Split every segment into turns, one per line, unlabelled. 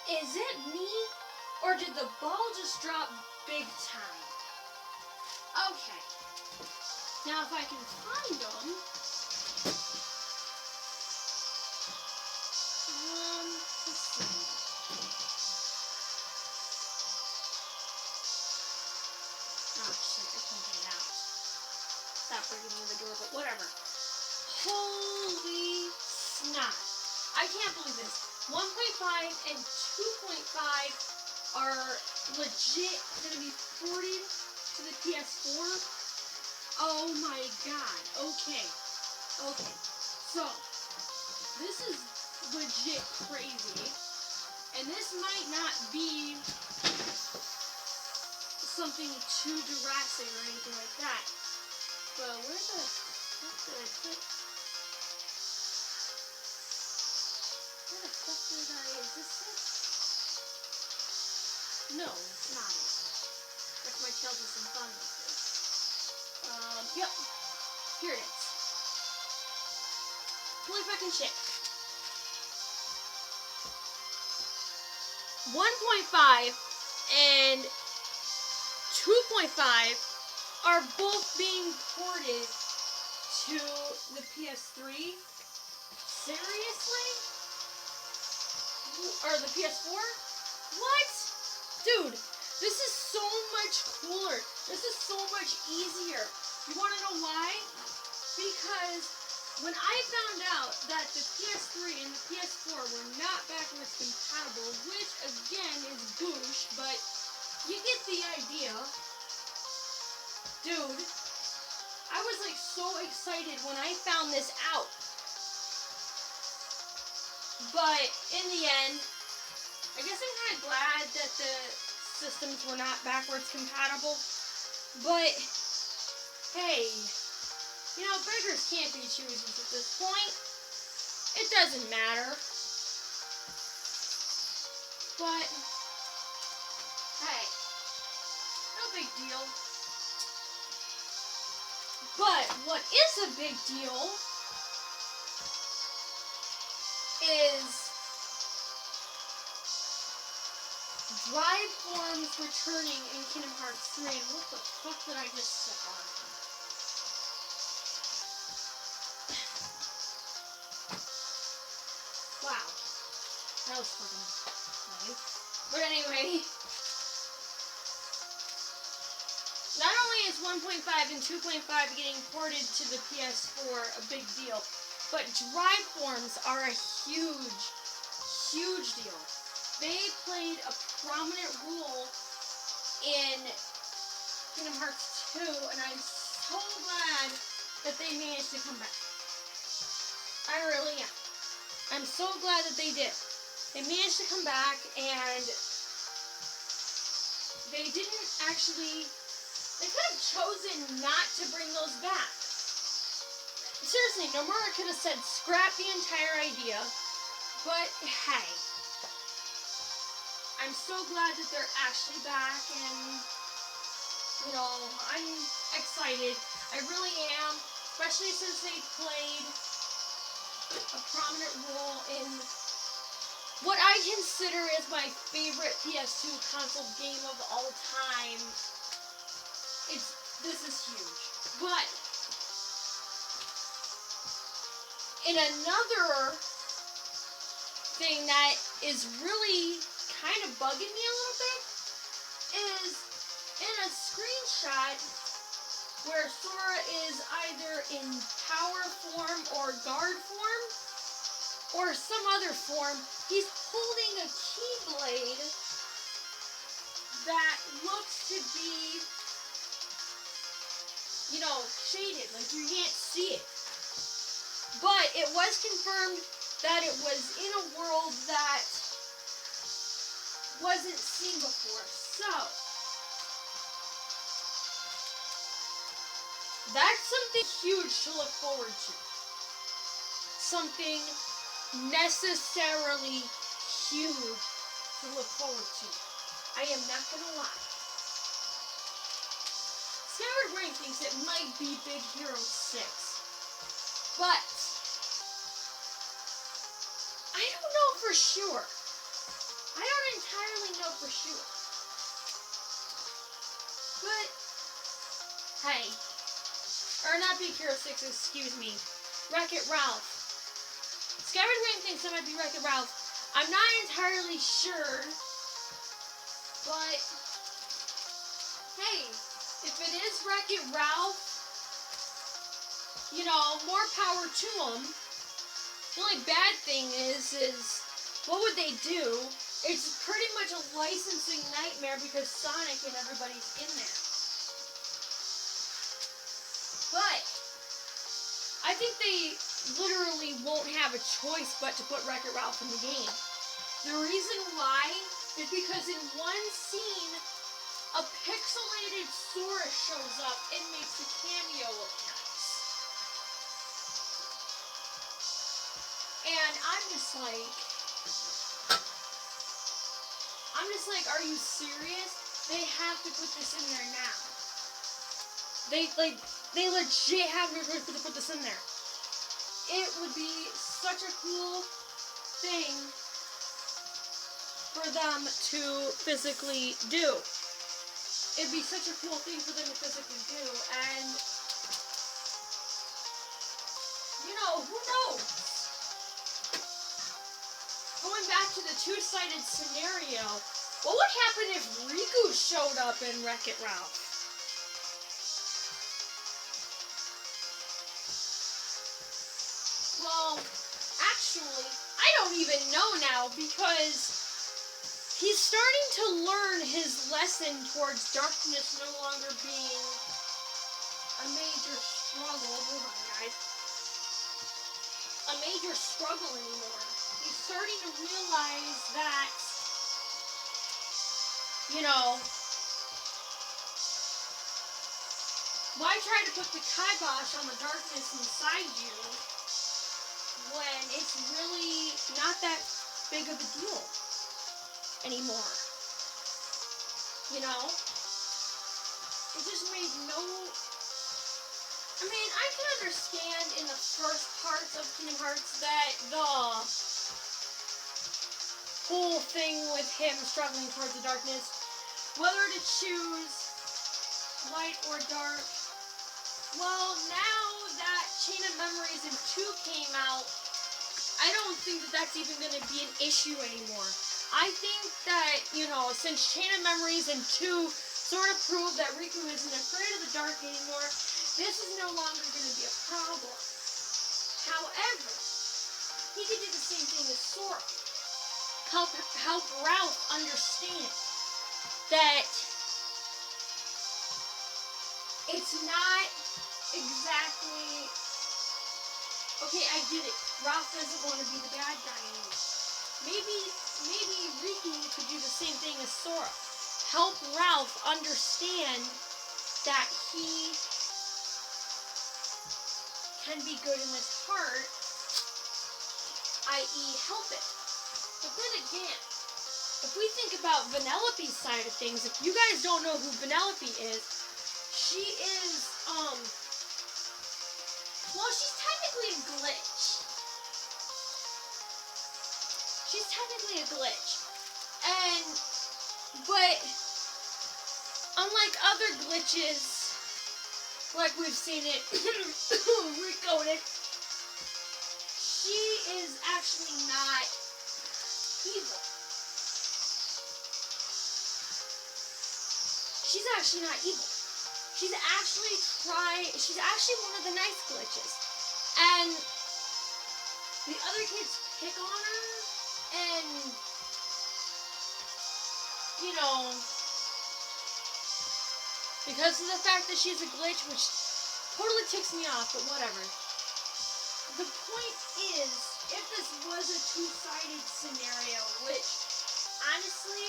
Is it me? Or did the ball just drop big time? Okay. Now if I can find them... let's see. Oh shit, I can't get it out. Stop breaking me the door, but whatever. Holy snot. I can't believe this. 1.5 and 2.5 are legit gonna be ported to the PS4. Oh my god. Okay. Okay. So, this is legit crazy. And this might not be something too drastic or anything like that. But where the fuck did I put? Where the fuck did I? Is this it? No, it's not it. That's my tail to some fun with this. Yep. Here it is. Holy fucking shit. 1.5 and 2.5 are both being ported to the PS3. Seriously? Or the PS4? What? Dude, this is so much cooler. This is so much easier. You want to know why? Because when I found out that the PS3 and the PS4 were not backwards compatible, which again is boosh, but you get the idea. Dude, I was like so excited when I found this out. But in the end, I guess I'm kind of glad that the systems were not backwards compatible. But hey, you know, beggars can't be choosers at this point. It doesn't matter. But hey, no big deal. But what is a big deal is drive forms returning in Kingdom Hearts 3. And what the fuck did I just step on? Wow. That was fucking nice. But anyway, not only is 1.5 and 2.5 getting ported to the PS4 a big deal, but drive forms are a huge, huge deal. They played a prominent role in Kingdom Hearts 2, and I'm so glad that they managed to come back. I really am. I'm so glad that they did. They managed to come back, and they didn't actually... They could have chosen not to bring those back. Seriously, Nomura could have said scrap the entire idea, but hey. I'm so glad that they're actually back, and, you know, I'm excited. I really am, especially since they played a prominent role in what I consider is my favorite PS2 console game of all time. This is huge. But in another thing that is really kind of bugging me a little bit is in a screenshot where Sora is either in power form or guard form or some other form. He's holding a keyblade that looks to be, you know, shaded, like you can't see it. But it was confirmed that it was in a world that wasn't seen before. So, that's something huge to look forward to. Something necessarily huge to look forward to. I am not gonna lie. Skyward Brain thinks it might be Big Hero 6. But I don't know for sure. I don't entirely know for sure. But, hey. Or not KH3, excuse me. Wreck-It Ralph. Skyward Ring thinks it might be Wreck-It Ralph. I'm not entirely sure. But, hey, if it is Wreck-It Ralph, you know, more power to them. The only bad thing is what would they do? It's pretty much a licensing nightmare because Sonic and everybody's in there. But I think they literally won't have a choice but to put Wreck-It Ralph in the game. The reason why is because in one scene, a pixelated Sora shows up and makes a cameo appearance. And I'm just like, are you serious? They have to put this in there now. They legit have to put this in there. It would be such a cool thing for them to physically do. It'd be such a cool thing for them to physically do, and you know, who knows? Going back to the two-sided scenario, what would happen if Riku showed up in Wreck-It Ralph? Well, actually, I don't even know now because he's starting to learn his lesson towards darkness no longer being a major struggle. Hold on, guys. A major struggle anymore. He's starting to realize that, you know, why try to put the kibosh on the darkness inside you when it's really not that big of a deal anymore? You know? It just made no... I mean, I can understand in the first parts of Kingdom Hearts that the whole thing with him struggling towards the darkness, whether to choose light or dark. Well, now that Chain of Memories and 2 came out, I don't think that that's even going to be an issue anymore. I think that, you know, since Chain of Memories and 2 sort of proved that Riku isn't afraid of the dark anymore, this is no longer going to be a problem. However, he could do the same thing as Sora. Help Ralph understand that it's not exactly... Okay, I get it. Ralph doesn't want to be the bad guy anymore. Maybe Riku could do the same thing as Sora. Help Ralph understand that he can be good in his heart, i.e. help it. But then again, if we think about Vanellope's side of things, if you guys don't know who Vanellope is, she is, well, she's technically a glitch. She's technically a glitch. But, unlike other glitches, like we've seen it recoded, she is actually not evil. She's actually not evil. She's actually one of the nice glitches. And the other kids pick on her and, you know, because of the fact that she's a glitch, which totally ticks me off, but whatever. The point is, if this was a two-sided scenario, which, honestly,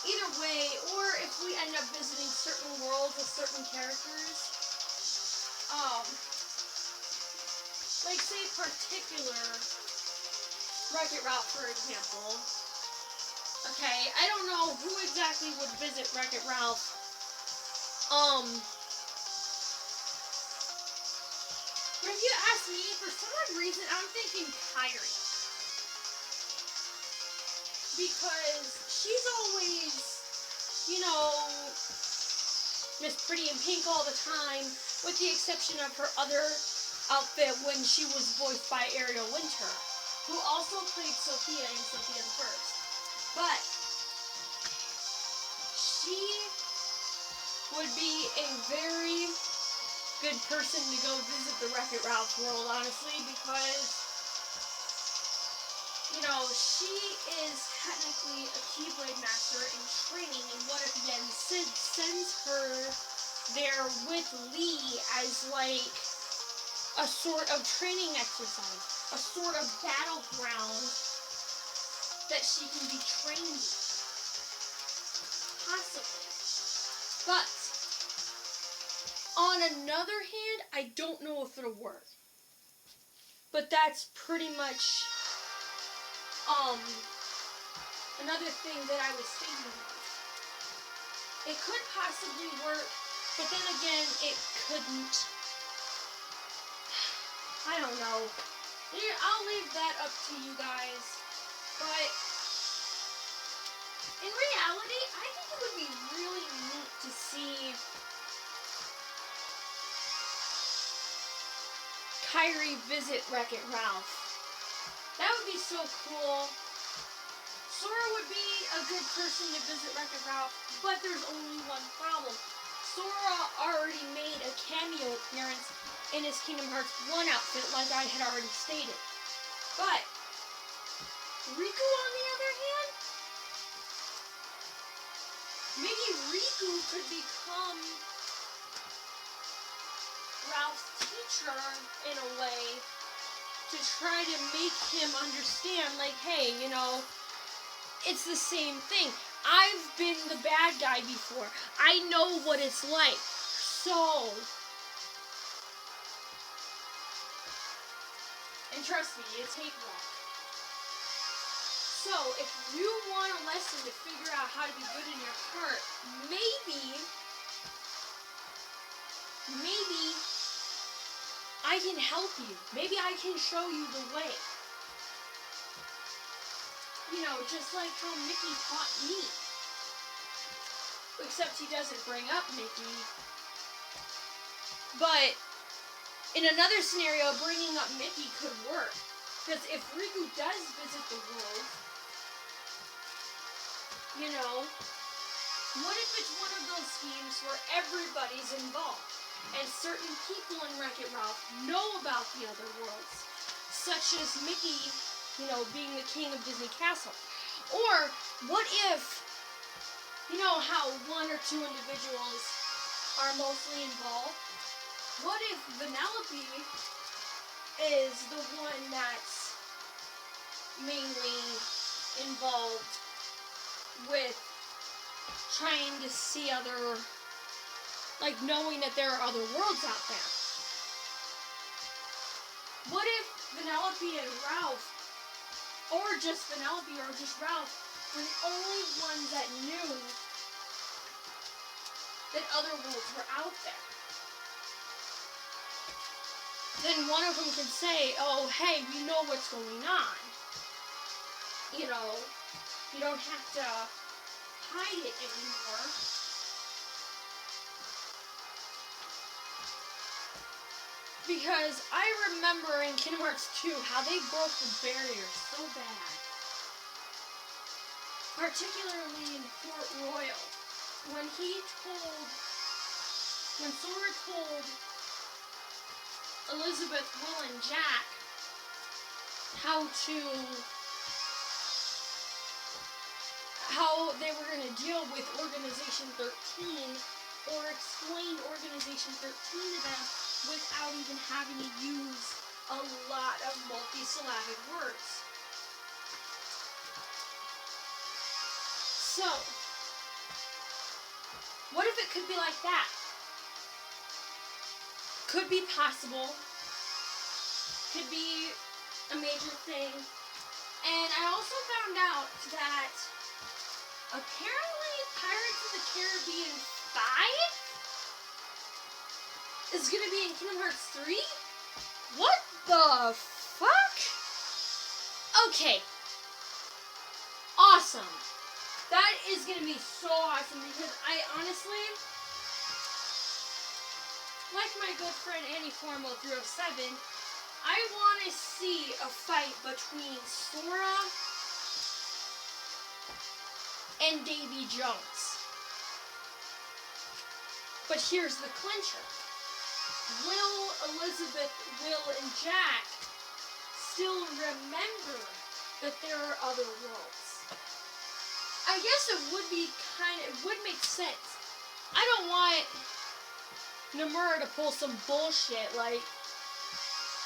either way, or if we end up visiting certain worlds with certain characters, like, say, particular Wreck-It Ralph, for example. Okay, I don't know who exactly would visit Wreck-It Ralph. But if you ask me, for some odd reason, I'm thinking Kyrie. Because she's always, you know, Miss Pretty in Pink all the time, with the exception of her other outfit when she was voiced by Ariel Winter, who also played Sophia in Sophia the First. But she would be a very good person to go visit the Wreck-It Ralph world, honestly, because, you know, she is technically a Keyblade Master in training, and what if Yen Sid sends her there with Lee as, like, a sort of training exercise, a sort of battleground that she can be trained in. Possibly. But, on another hand, I don't know if it'll work. But that's pretty much, another thing that I was thinking of. It could possibly work, but then again, it couldn't. I don't know. I'll leave that up to you guys. But in reality, I think it would be really neat to see Kyrie visit Wreck-It Ralph. That would be so cool. Sora would be a good person to visit Wreck-It Ralph, but there's only one problem. Sora already made a cameo appearance in his Kingdom Hearts 1 outfit, like I had already stated. But Riku, on the other hand, maybe Riku could become Ralph's teacher in a way to try to make him understand, like, hey, you know, it's the same thing. I've been the bad guy before. I know what it's like. So, and trust me, it takes one. So, if you want a lesson to figure out how to be good in your heart, maybe I can help you. Maybe I can show you the way. You know, just like how Mickey taught me. Except he doesn't bring up Mickey. But in another scenario, bringing up Mickey could work. Because if Riku does visit the world, you know, what if it's one of those schemes where everybody's involved? And certain people in Wreck-It Ralph know about the other worlds. Such as Mickey, you know, being the king of Disney Castle. Or, what if, you know how one or two individuals are mostly involved? What if Vanellope is the one that's mainly involved with trying to see other, like, knowing that there are other worlds out there? What if Vanellope and Ralph, or just Vanellope or just Ralph, were the only ones that knew that other worlds were out there? Then one of them could say, oh, hey, we know what's going on. You know, you don't have to hide it anymore. Because I remember in Kingdom Hearts 2 how they broke the barrier so bad. Particularly in Port Royal. When Sora told Elizabeth, Will, and Jack how they were going to deal with Organization 13, or explain Organization 13 to them without even having to use a lot of multi-syllabic words. So, what if it could be like that? Could be possible. Could be a major thing. And I also found out that apparently Pirates of the Caribbean 5 is going to be in Kingdom Hearts 3? What the fuck? Okay. Awesome. That is gonna be so awesome because I honestly, like my good friend Annie Formo 307, I want to see a fight between Sora and Davy Jones. But here's the clincher. Will Elizabeth, Will, and Jack still remember that there are other worlds? I guess it would make sense. I don't want Nomura to pull some bullshit like,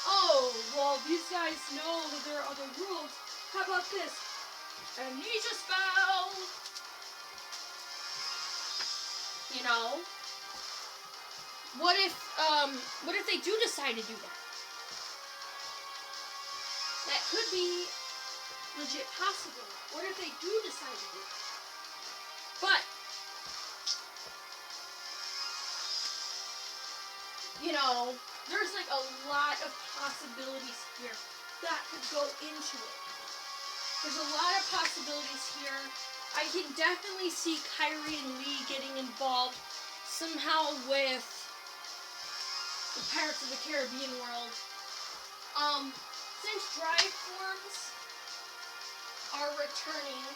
oh, well, these guys know that there are other worlds. How about this? Amnesia spell! You know? What if they do decide to do that? That could be legit possible. What if they do decide to do that? But, you know, there's like a lot of possibilities here that could go into it. There's a lot of possibilities here. I can definitely see Kyrie and Lee getting involved somehow with the Pirates of the Caribbean world. Since drive forms are returning,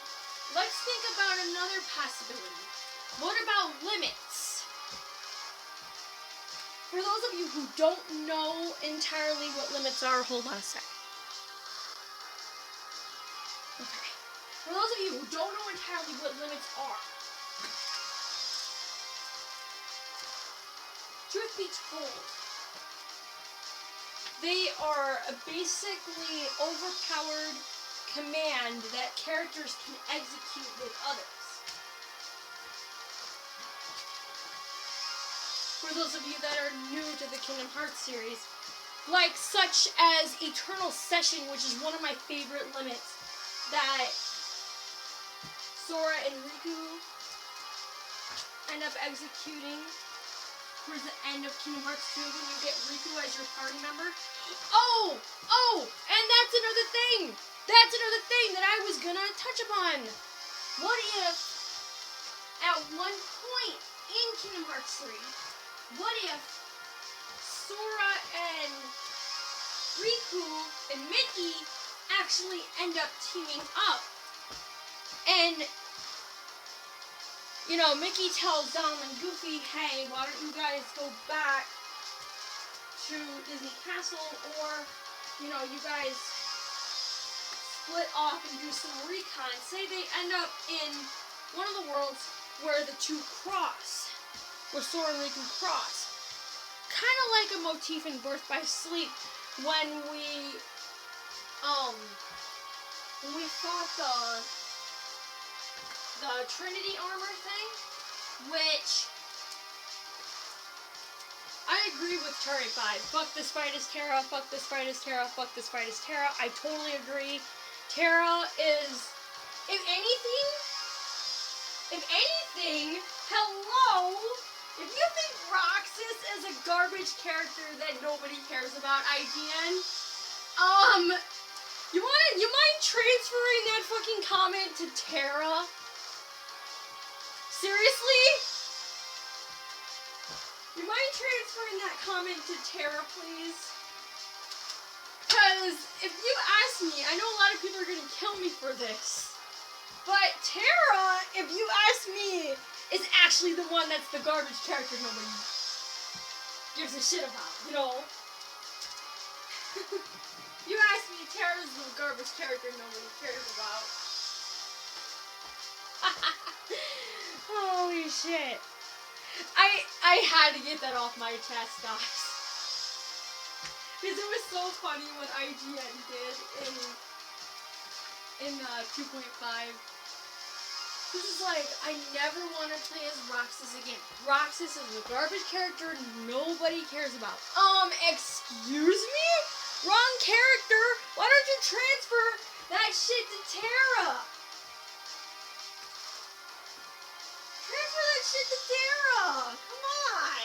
let's think about another possibility. What about limits? For those of you who don't know entirely what limits are, hold on a sec. Okay. For those of you who don't know entirely what limits are, truth be told, they are a basically overpowered command that characters can execute with others. For those of you that are new to the Kingdom Hearts series, like such as Eternal Session, which is one of my favorite limits, that Sora and Riku end up executing towards the end of Kingdom Hearts 2 when you get Riku as your party member. Oh, and that's another thing. That's another thing that I was gonna touch upon. What if, at one point in Kingdom Hearts 3, what if Sora and Riku and Mickey actually end up teaming up? And, you know, Mickey tells Donald and Goofy, hey, why don't you guys go back to Disney Castle, or, you know, you guys split off and do some recon. Say they end up in one of the worlds where the two cross, where Sora and Riku cross. Kind of like a motif in Birth by Sleep when we fought the Trinity armor thing, which I agree with Terry 5. Fuck this fight is Terra, fuck this fight is Terra, fuck this fight is Terra. I totally agree. Terra is, if anything, hello! If you think Roxas is a garbage character that nobody cares about, IGN, you mind transferring that fucking comment to Terra? Seriously? You mind transferring that comment to Terra, please? Because if you ask me, I know a lot of people are gonna kill me for this, but Terra, if you ask me, is actually the one that's the garbage character nobody gives a shit about, you know? You ask me, Terra's the garbage character nobody cares about. Holy shit. I had to get that off my chest, guys. Because it was so funny what IGN did in 2.5. This is like, I never want to play as Roxas again. Roxas is a garbage character nobody cares about. Excuse me? Wrong character? Why don't you transfer that shit to Terra? Transfer that shit to Terra! Come on!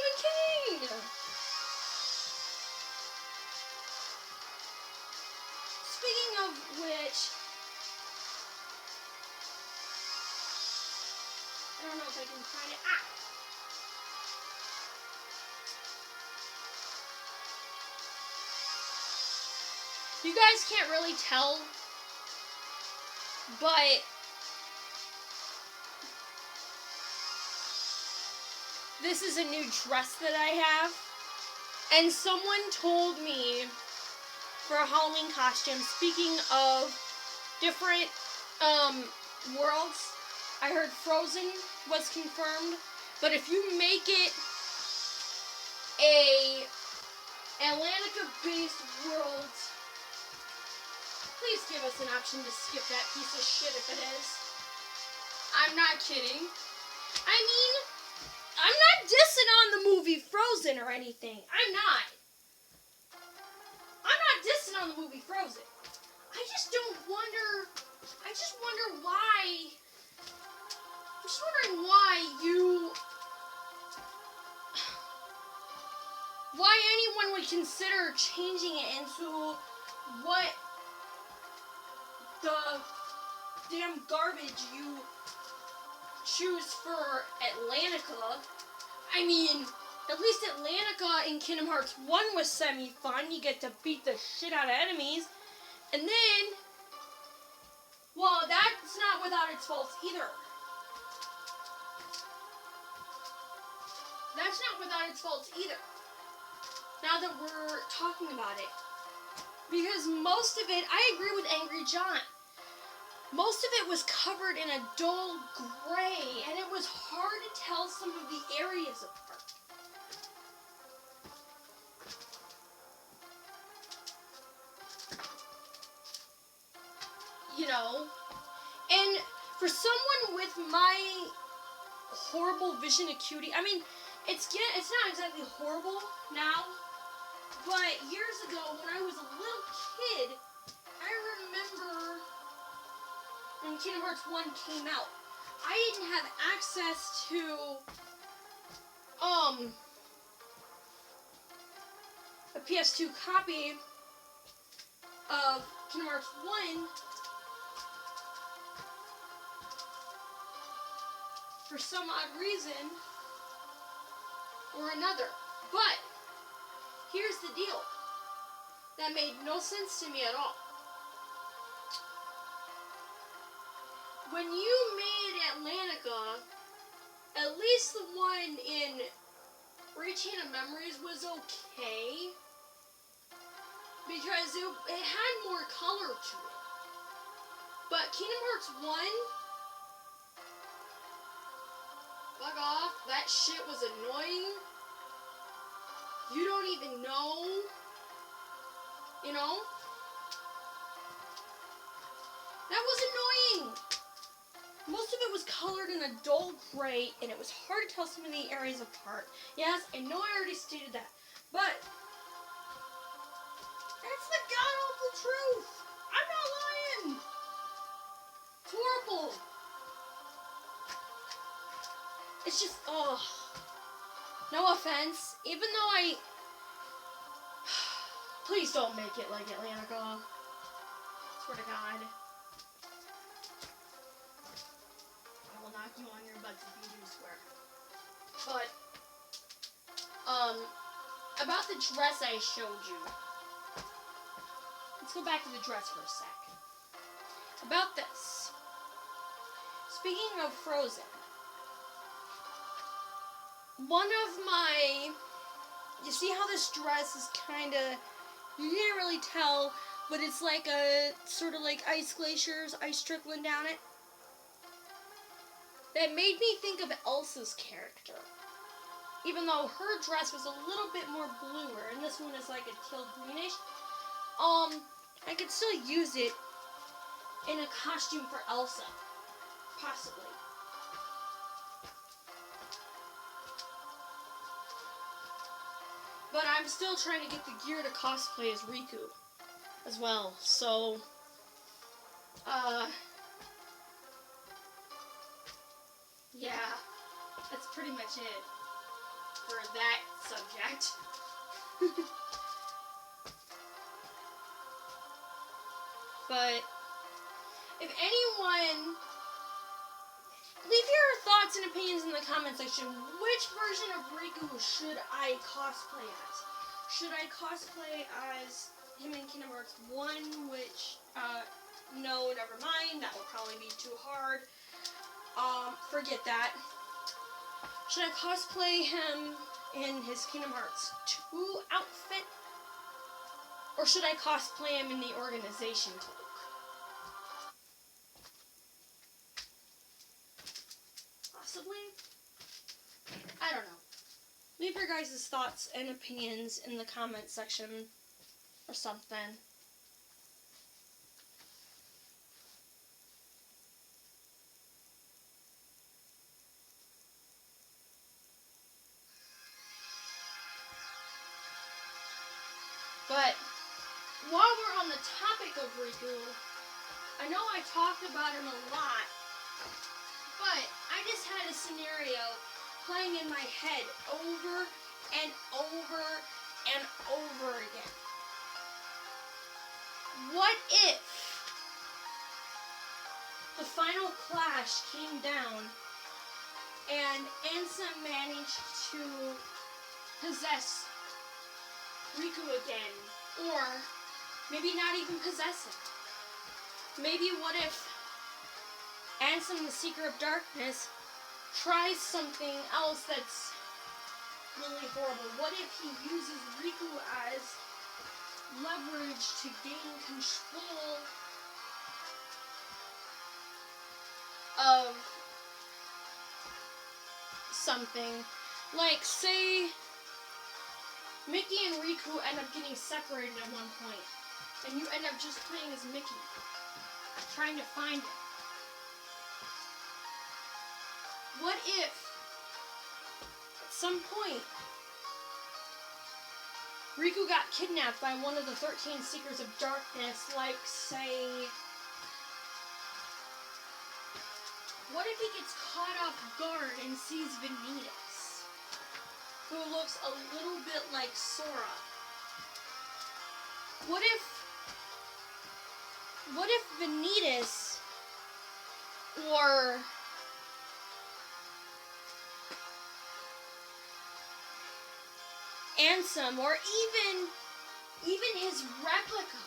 even kidding! Speaking of which, I don't know if I can find it. Ah! You guys can't really tell, but this is a new dress that I have. And someone told me for a Halloween costume, speaking of different worlds, I heard Frozen was confirmed, but if you make it a Atlantica-based world, please give us an option to skip that piece of shit if it is. I'm not kidding. I mean, I'm not dissing on the movie Frozen or anything. I'm not dissing on the movie Frozen. I just wonder why. I'm just wondering why anyone would consider changing it into what the damn garbage you choose for Atlantica. I mean, at least Atlantica in Kingdom Hearts 1 was semi-fun. You get to beat the shit out of enemies. And then, well, that's not without its faults either. That's not without its faults either. Now that we're talking about it. Because most of it, I agree with Angry John. Most of it was covered in a dull gray, and it was hard to tell some of the areas apart. You know? And for someone with my horrible vision acuity, I mean, it's not exactly horrible now, but years ago when I was a little kid, I remember when Kingdom Hearts 1 came out, I didn't have access to a PS2 copy of Kingdom Hearts 1 for some odd reason or another. But here's the deal. That made no sense to me at all. When you made Atlantica, at least the one in Reaching of Memories was okay. Because it had more color to it. But Kingdom Hearts 1, fuck off, that shit was annoying. You don't even know, you know? That was annoying. Most of it was colored in a dull gray, and it was hard to tell some of the areas apart. Yes, I know I already stated that, but that's the god-awful truth. I'm not lying. It's horrible. It's just, ugh. No offense, even though please don't make it like Atlantica. Swear to God. I will knock you on your butts if you do swear. But, about the dress I showed you. Let's go back to the dress for a sec. About this. Speaking of Frozen, one of my, you see how this dress is kind of, you can't really tell, but it's like a, sort of like ice glaciers, ice trickling down it. That made me think of Elsa's character. Even though her dress was a little bit more bluer, and this one is like a teal greenish, I could still use it in a costume for Elsa. Possibly. But I'm still trying to get the gear to cosplay as Riku as well. So, yeah, that's pretty much it. for that subject. But if anyone, leave your thoughts and opinions in the comment section. Which version of Riku should I cosplay as? Should I cosplay as him in Kingdom Hearts 1, which, no, never mind, that will probably be too hard. Forget that. Should I cosplay him in his Kingdom Hearts 2 outfit? Or should I cosplay him in the organization cloak? Possibly? I don't know. Leave your guys' thoughts and opinions in the comment section or something. But while we're on the topic of Riku, I know I talked about him a lot, but I just had a scenario playing in my head over and over and over again. What if the final clash came down and Ansem managed to possess Riku again, or maybe not even possess him? Maybe what if Ansem, the Seeker of Darkness, tries something else that's really horrible? What if he uses Riku as leverage to gain control of something? Like, say Mickey and Riku end up getting separated at one point, and you end up just playing as Mickey, trying to find him. What if, at some point, Riku got kidnapped by one of the 13 Seekers of Darkness, like, say, what if he gets caught off guard and sees Vanitas, who looks a little bit like Sora? What if Vanitas or Ansem, or even his replica?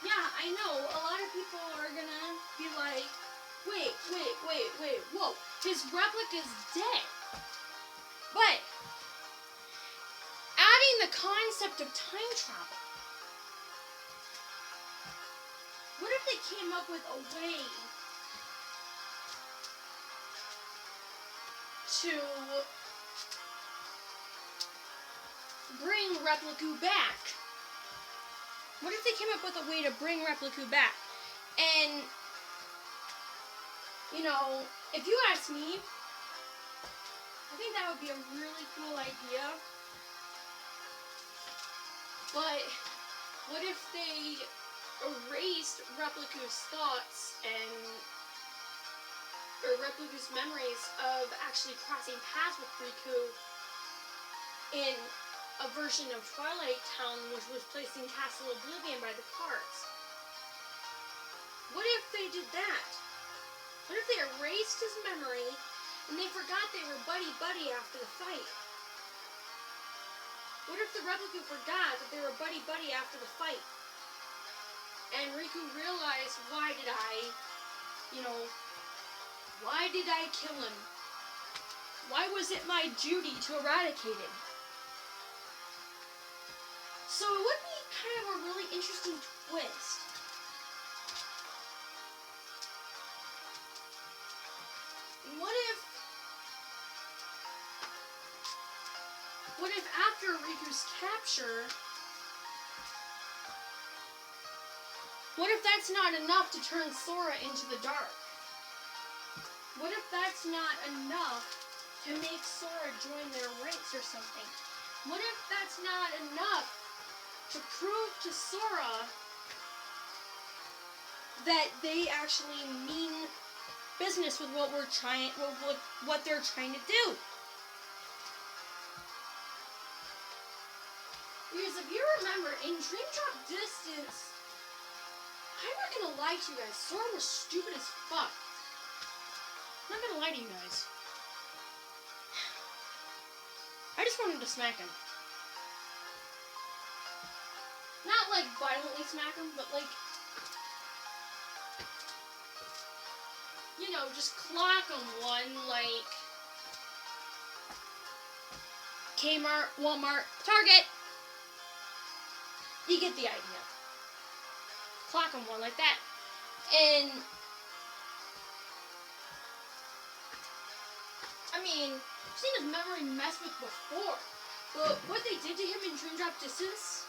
Yeah, I know, a lot of people are gonna be like, wait, whoa, his replica's dead. But adding the concept of time travel, what if they came up with a way to bring Repliku back? What if they came up with a way to bring Repliku back? And, you know, if you ask me, I think that would be a really cool idea. But what if they erased Repliku's thoughts or Repliku's memories of actually crossing paths with Riku in a version of Twilight Town, which was placed in Castle Oblivion by the cards? What if they did that? What if they erased his memory and they forgot they were buddy-buddy after the fight? What if the Repliku forgot that they were buddy-buddy after the fight? And Riku realized, why did I kill him? Why was it my duty to eradicate him? So it would be kind of a really interesting twist. What if after Riku's capture, what if that's not enough to turn Sora into the dark? What if that's not enough to make Sora join their ranks or something? What if that's not enough to prove to Sora that they actually mean business with what they're trying to do? Because if you remember, in Dream Drop Distance, I'm not gonna lie to you guys, Sora was stupid as fuck. I'm not gonna lie to you guys. I just wanted to smack him. Not like violently smack him, but like, you know, just clock him one, like, Kmart, Walmart, Target. You get the idea. Clock him one like that. And, I mean, I've seen his memory mess with before. But what they did to him in Dream Drop Distance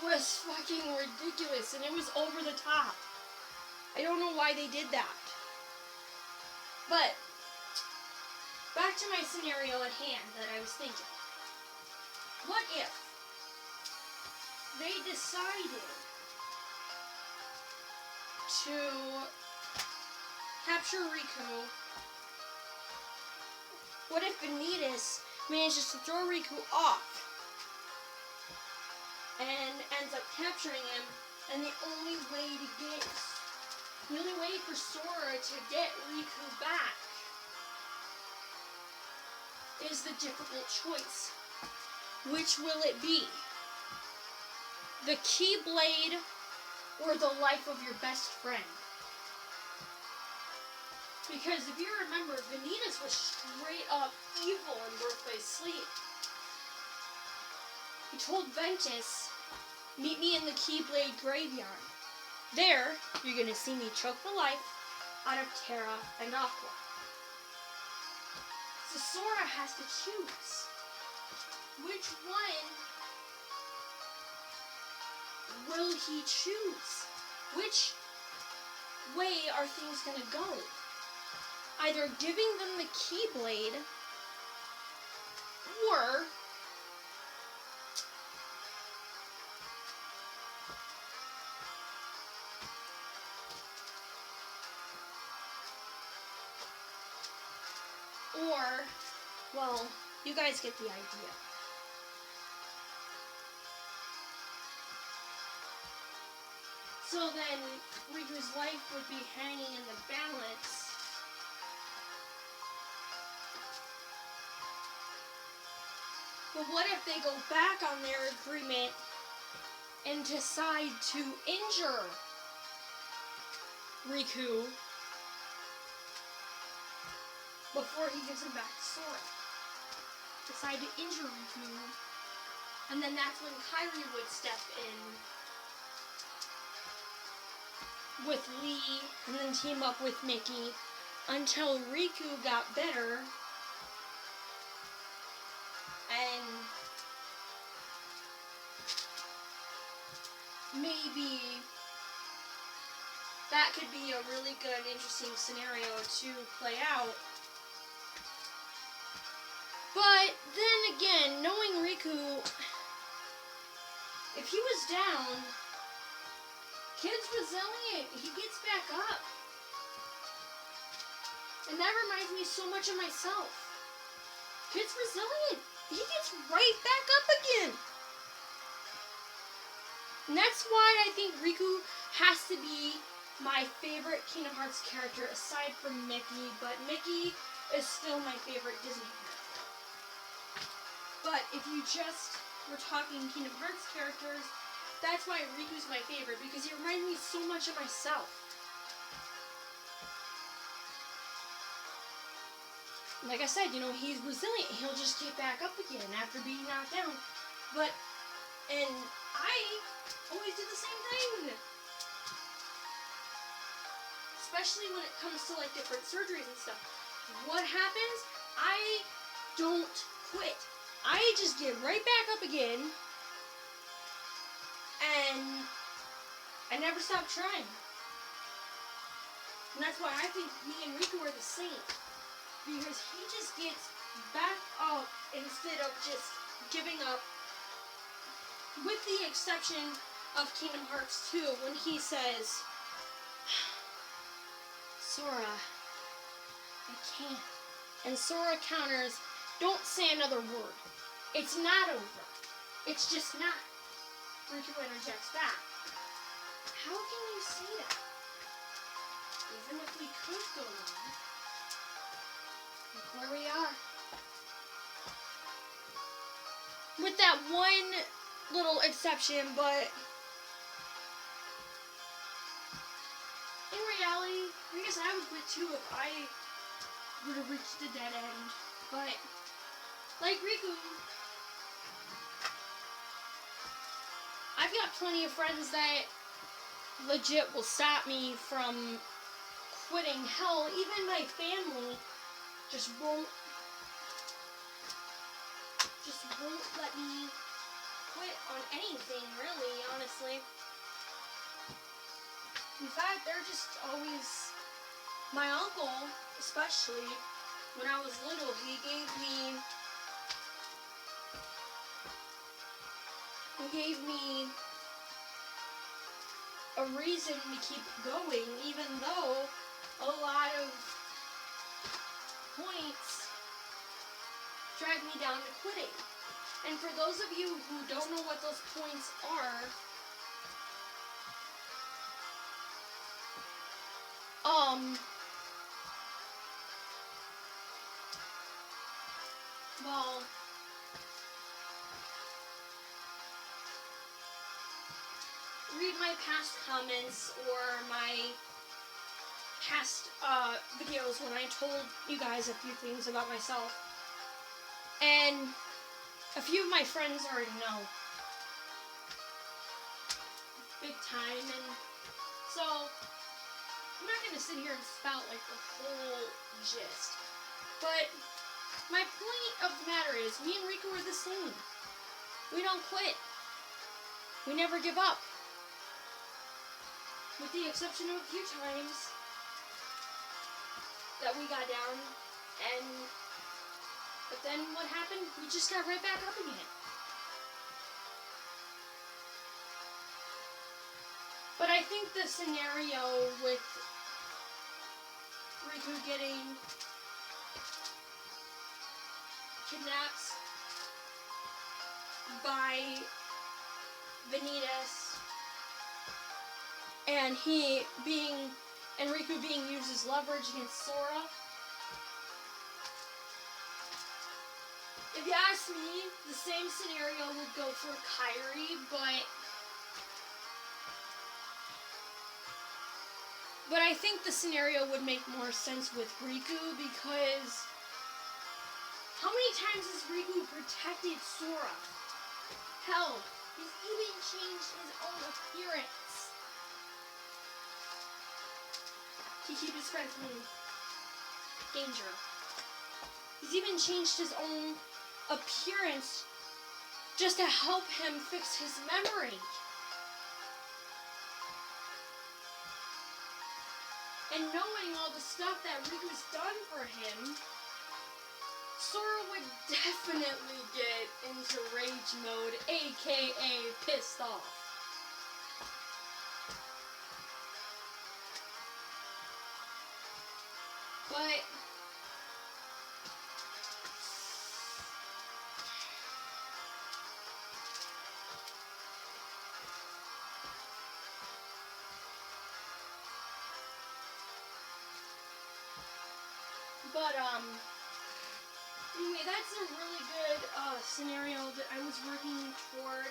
was fucking ridiculous. And it was over the top. I don't know why they did that. But, back to my scenario at hand that I was thinking. What if they decided to capture Riku? What if Vanitas manages to throw Riku off and ends up capturing him, and the only way for Sora to get Riku back is the difficult choice. Which will it be? The Keyblade or the life of your best friend? Because if you remember, Vanitas was straight up evil in Birth by Sleep. He told Ventus, meet me in the Keyblade graveyard. There, you're gonna see me choke the life out of Terra and Aqua. So Sora has to choose. Which one will he choose? Which way are things gonna go? Either giving them the Keyblade or, well, you guys get the idea. So then, Riku's life would be hanging in the balance. But what if they go back on their agreement and decide to injure Riku before he gives him back to Sora? Decide to injure Riku, and then that's when Kairi would step in with Lee, and then team up with Mickey until Riku got better, and maybe that could be a really good, interesting scenario to play out. But then again, knowing Riku, if he was down, kid's resilient. He gets back up. And that reminds me so much of myself. Kid's resilient. He gets right back up again. And that's why I think Riku has to be my favorite Kingdom Hearts character aside from Mickey. But Mickey is still my favorite Disney character. But if you just were talking Kingdom Hearts characters, that's why Riku's my favorite, because he reminds me so much of myself. Like I said, you know, he's resilient. He'll just get back up again after being knocked down. And I always do the same thing. Especially when it comes to, like, different surgeries and stuff. What happens? I don't quit. I just get right back up again. And I never stop trying. And that's why I think me and Riku are the same. Because he just gets back up instead of just giving up. With the exception of Kingdom Hearts 2, when he says, Sora, I can't. And Sora counters, don't say another word. It's not over. It's just not. Riku interjects back. How can you say that? Even if we could go on, look where we are. With that one little exception, but in reality, I guess I would quit too if I would have reached a dead end. But like Riku, I've got plenty of friends that legit will stop me from quitting. Hell, even my family just won't let me quit on anything, really, honestly. In fact, they're just always, my uncle, especially, when I was little, he gave me a reason to keep going, even though a lot of points drag me down to quitting. And for those of you who don't know what those points are, well, read my past comments or my past videos when I told you guys a few things about myself. And a few of my friends already know. Big time. And so, I'm not going to sit here and spout like the whole gist. But my point of the matter is, me and Riku are the same. We don't quit. We never give up. With the exception of a few times that we got down, but then what happened? We just got right back up again. But I think the scenario with Riku getting kidnapped by Vanitas and Riku being used as leverage against Sora. If you ask me, the same scenario would go for Kairi, but I think the scenario would make more sense with Riku because how many times has Riku protected Sora? Hell, he's even changed his own appearance to keep his friend from danger. He's even changed his own appearance just to help him fix his memory. And knowing all the stuff that Riku's done for him, Sora would definitely get into rage mode, aka pissed off. But anyway, that's a really good scenario that I was working toward.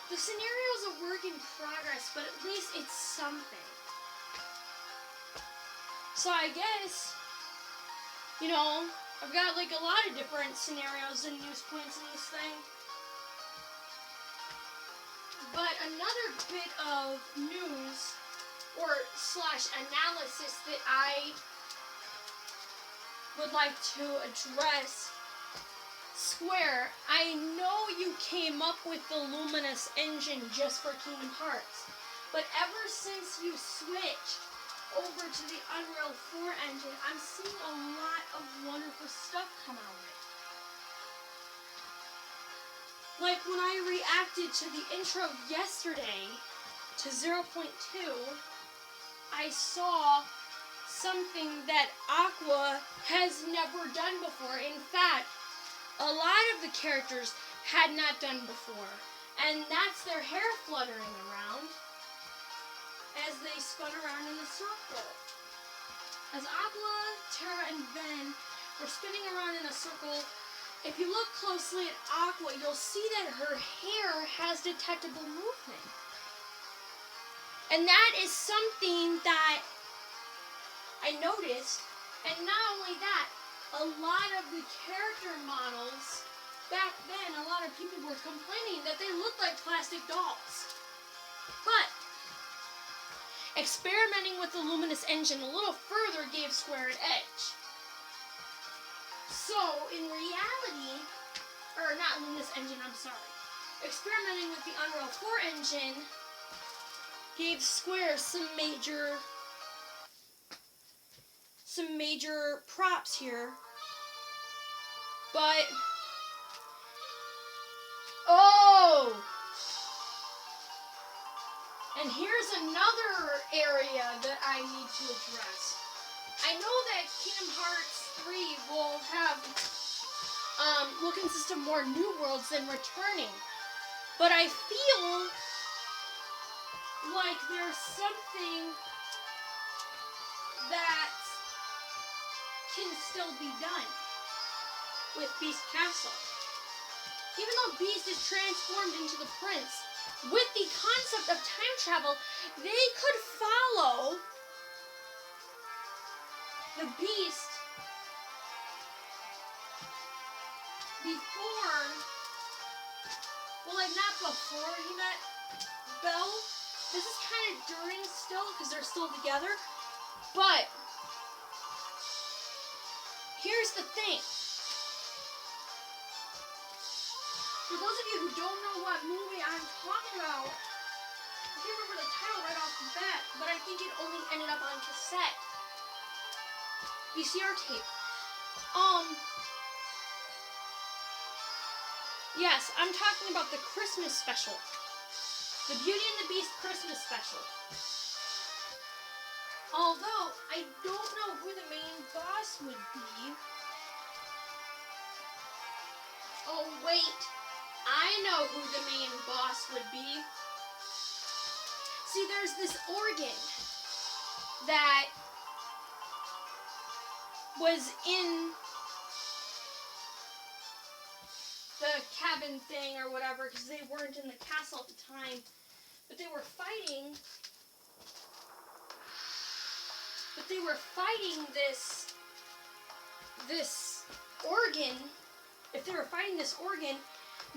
The scenario's a work in progress, but at least it's something. So I guess, I've got like a lot of different scenarios and news points in this thing. But another bit of news or / analysis that I would like to address. Square, I know you came up with the Luminous engine just for Kingdom Hearts, but ever since you switched over to the Unreal 4 engine, I'm seeing a lot of wonderful stuff come out of it. Like when I reacted to the intro yesterday to 0.2, I saw something that Aqua has never done before. In fact, a lot of the characters had not done before. And that's their hair fluttering around as they spun around in a circle. As Aqua, Terra, and Ben were spinning around in a circle, if you look closely at Aqua, you'll see that her hair has detectable movement. And that is something that I noticed. And not only that, a lot of the character models back then, a lot of people were complaining that they looked like plastic dolls. But experimenting with the Luminous engine a little further gave Square an edge. So, in reality, or not Luminous engine, I'm sorry. Experimenting with the Unreal 4 engine gave Square some major props here. But, oh! And here's another area that I need to address. I know that Kingdom Hearts 3 will consist of more new worlds than returning. But I feel like there's something that can still be done with Beast Castle. Even though Beast is transformed into the prince, with the concept of time travel, they could follow the Beast before, well, like not before he met Belle. This is kind of during still, because they're still together. But here's the thing. For those of you who don't know what movie I'm talking about, I can't remember the title right off the bat, but I think it only ended up on cassette. VCR tape. Yes, I'm talking about the Christmas special. The Beauty and the Beast Christmas special. Although, I don't know who the main boss would be. Oh, wait. I know who the main boss would be. See, there's this organ that was in the cabin thing or whatever, because they weren't in the castle at the time, but they were fighting this organ. If they were fighting this organ,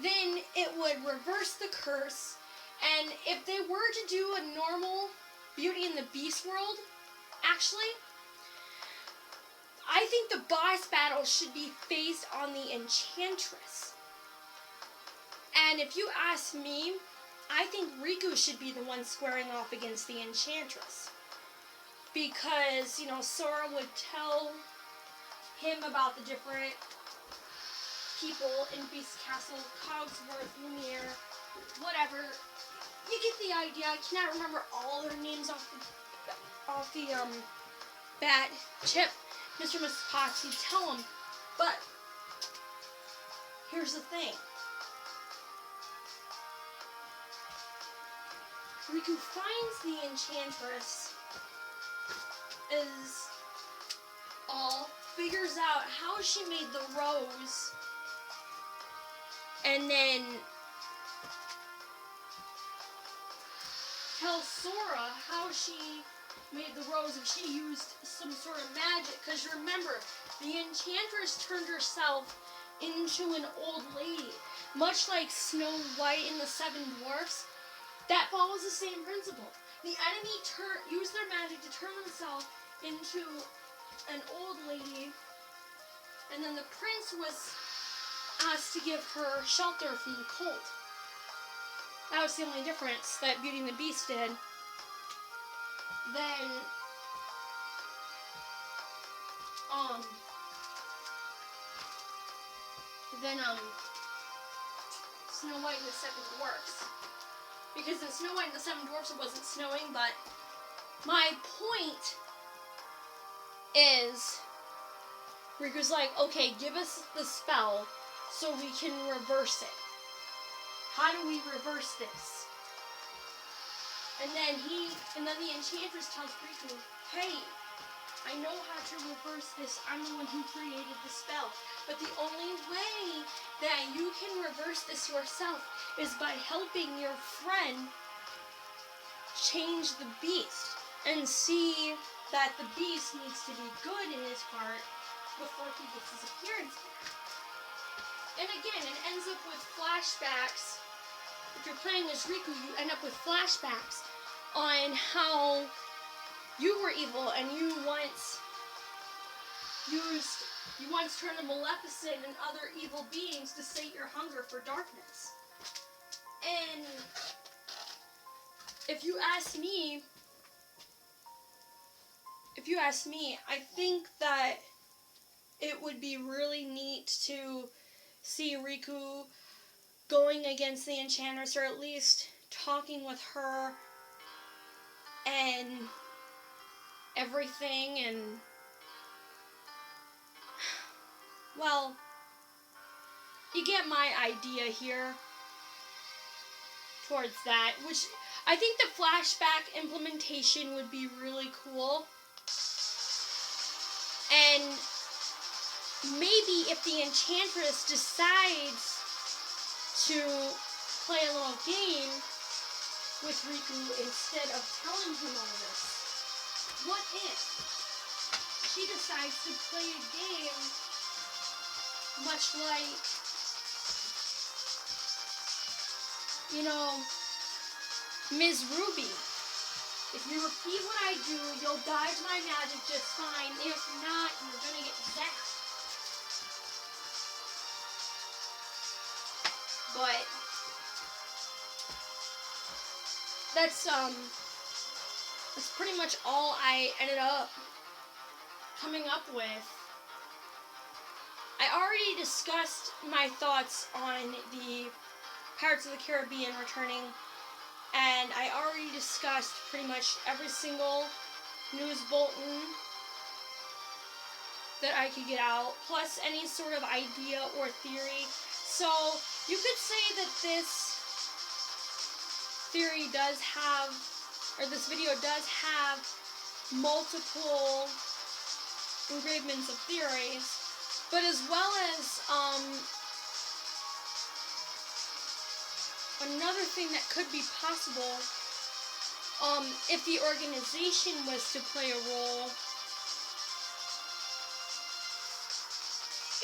then it would reverse the curse, and if they were to do a normal Beauty and the Beast world, actually, I think the boss battle should be based on the Enchantress. And if you ask me, I think Riku should be the one squaring off against the Enchantress. Because, Sora would tell him about the different people in Beast Castle, Cogsworth, Lumiere, whatever. You get the idea. I cannot remember all their names off the bat. Chip, Mr. and Mrs. Potts, he'd tell him. But here's the thing. Riku finds the Enchantress, figures out how she made the rose, and then tells Sora how she made the rose if she used some sort of magic. Because remember, the Enchantress turned herself into an old lady, much like Snow White in the Seven Dwarfs. That follows the same principle. The enemy used their magic to turn themselves into an old lady, and then the prince was asked to give her shelter from the cold. That was the only difference that Beauty and the Beast did. Then, Snow White and the Seven Dwarfs. Because in Snow White and the Seven Dwarfs it wasn't snowing, but my point is, Riku's like, okay, give us the spell so we can reverse it. how do we reverse this? And then the Enchantress tells Riku, hey, I know how to reverse this. I'm the one who created the spell. But the only way that you can reverse this yourself is by helping your friend change the beast and see that the beast needs to be good in his heart before he gets his appearance back. And again, it ends up with flashbacks. If you're playing as Riku, you end up with flashbacks on how you were evil and you once turned to Maleficent and other evil beings to sate your hunger for darkness. And if you ask me, I think that it would be really neat to see Riku going against the Enchantress, or at least talking with her and everything, and well, you get my idea here towards that, which I think the flashback implementation would be really cool. And maybe if the Enchantress decides to play a little game with Riku instead of telling him all this, what if she decides to play a game much like, Ms. Ruby? If you repeat what I do, you'll dodge my magic just fine. If not, you're gonna get zapped. But that's pretty much all I ended up coming up with. I already discussed my thoughts on the Pirates of the Caribbean returning, and I already discussed pretty much every single news bulletin that I could get out, plus any sort of idea or theory. So you could say that this theory does have, or this video does have multiple engravements of theories, but as well as another thing that could be possible, if the organization was to play a role,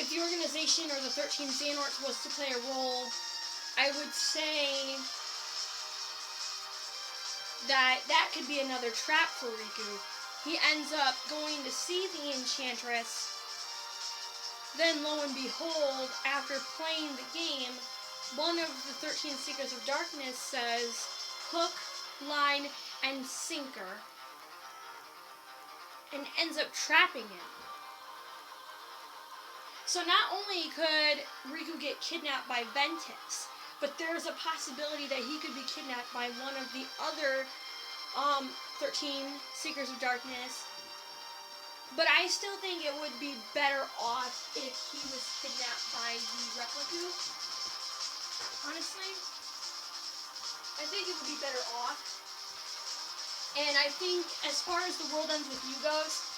if the organization or the 13 Xehanorts was to play a role, I would say that that could be another trap for Riku. He ends up going to see the Enchantress, then lo and behold, after playing the game, one of the 13 Seekers of Darkness says, hook, line, and sinker, and ends up trapping him. So not only could Riku get kidnapped by Ventus, but there's a possibility that he could be kidnapped by one of the other 13 Seekers of Darkness. But I still think it would be better off if he was kidnapped by the Replicant. Honestly, I think it would be better off. And I think as far as The World Ends With You goes,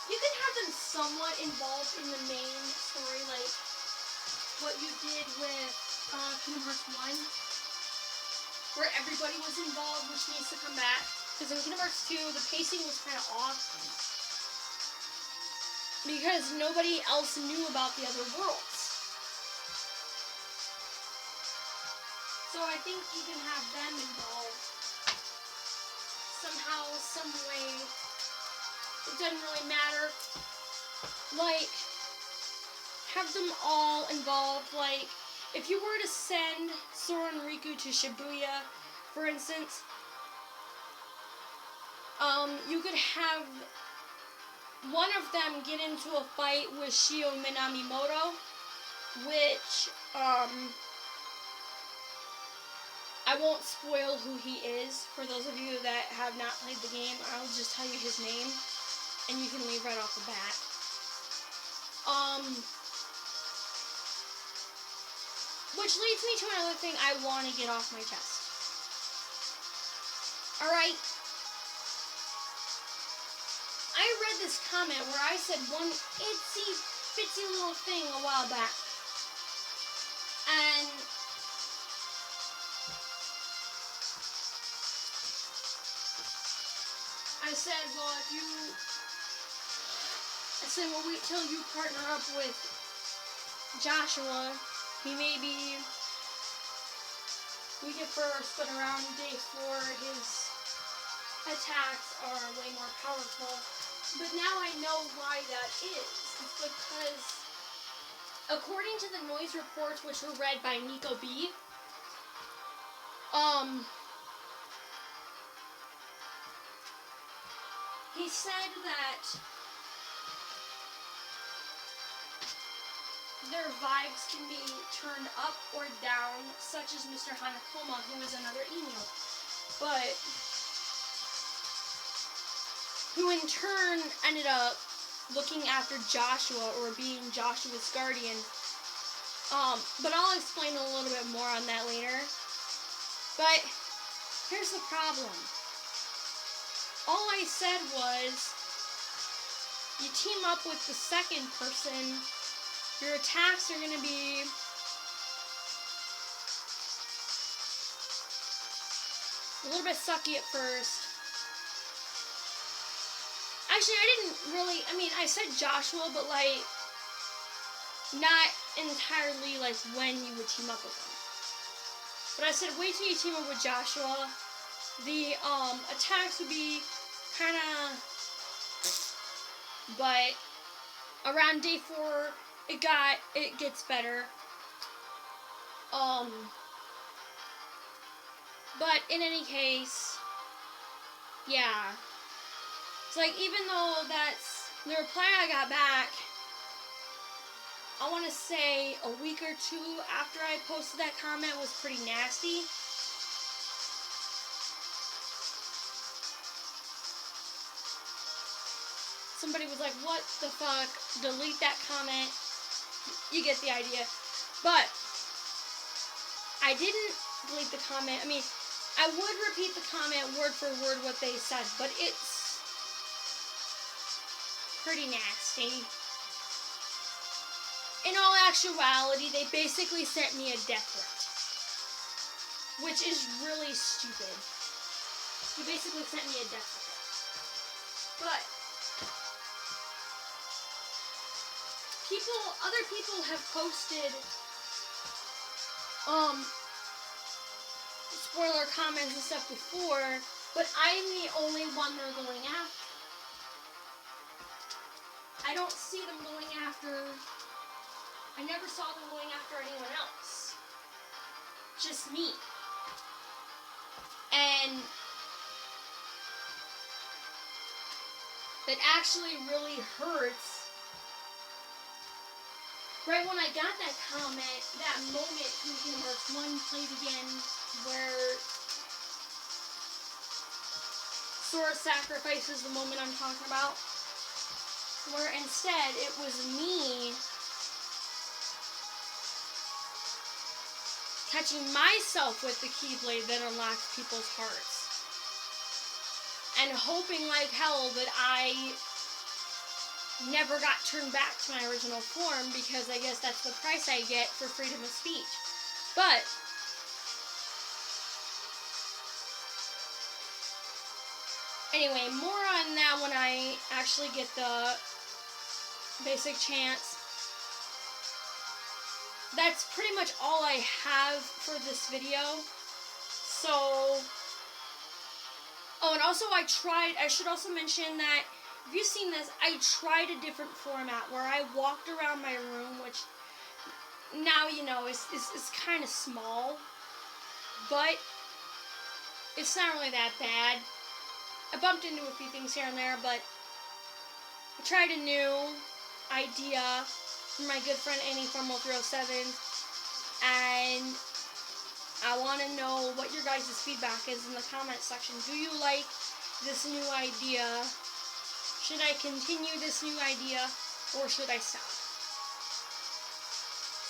you can have them somewhat involved in the main story, like what you did with Kingdom Hearts 1, where everybody was involved, which needs to come back. Because in Kingdom Hearts 2, the pacing was kind of off, because nobody else knew about the other worlds. So I think you can have them involved somehow, some way. It doesn't really matter. Like, have them all involved. Like, if you were to send Sora and Riku to Shibuya, for instance, you could have one of them get into a fight with Shio Minamimoto, which, I won't spoil who he is. For those of you that have not played the game, I'll just tell you his name, and you can leave right off the bat. Which leads me to another thing I want to get off my chest. Alright? I read this comment where I said one itsy bitsy little thing a while back. And I said, well, wait till you partner up with Joshua. He maybe we get first, but around day 4, his attacks are way more powerful. But now I know why that is. It's because, according to the noise reports, which were read by Nico B, he said that their vibes can be turned up or down, such as Mr. Hanakoma, who is another email, but who in turn ended up looking after Joshua or being Joshua's guardian. But I'll explain a little bit more on that later. But here's the problem. All I said was, you team up with the second person, your attacks are going to be a little bit sucky at first. Actually, I said Joshua, but like, not entirely like when you would team up with him. But I said, wait till you team up with Joshua. The attacks would be kind of, but around day 4, it gets better. But in any case, yeah. It's like, even though that's the reply I got back, I want to say a week or 2 after I posted that comment was pretty nasty. Somebody was like, what the fuck, delete that comment. You get the idea. But I didn't delete the comment. I mean, I would repeat the comment word for word what they said, but it's pretty nasty. In all actuality, they basically sent me a death threat, which is really stupid. They basically sent me a death threat. But other people have posted spoiler comments and stuff before, but I'm the only one they're going after. I don't see them going after, I never saw them going after anyone else. Just me. And it actually really hurts. Right when I got that comment, that moment from Kingdom Hearts 1 played again, where Sora sacrifices the moment I'm talking about, where instead it was me catching myself with the Keyblade that unlocked people's hearts, and hoping like hell that I never got turned back to my original form, because I guess that's the price I get for freedom of speech. But anyway, more on that when I actually get the basic chance. That's pretty much all I have for this video. So, oh, and also I should also mention that, if you've seen this, I tried a different format where I walked around my room, which now you know is kind of small, but it's not really that bad. I bumped into a few things here and there, but I tried a new idea from my good friend Annie from 307, and I want to know what your guys' feedback is in the comment section. Do you like this new idea? Should I continue this new idea, or should I stop?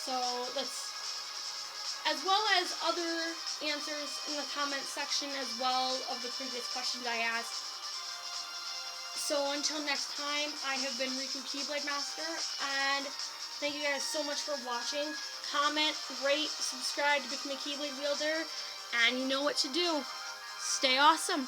So let's as well as other answers in the comment section as well of the previous questions I asked. So until next time, I have been Riku Keyblade Master, and thank you guys so much for watching. Comment, rate, subscribe to become a Keyblade wielder, and you know what to do. Stay awesome.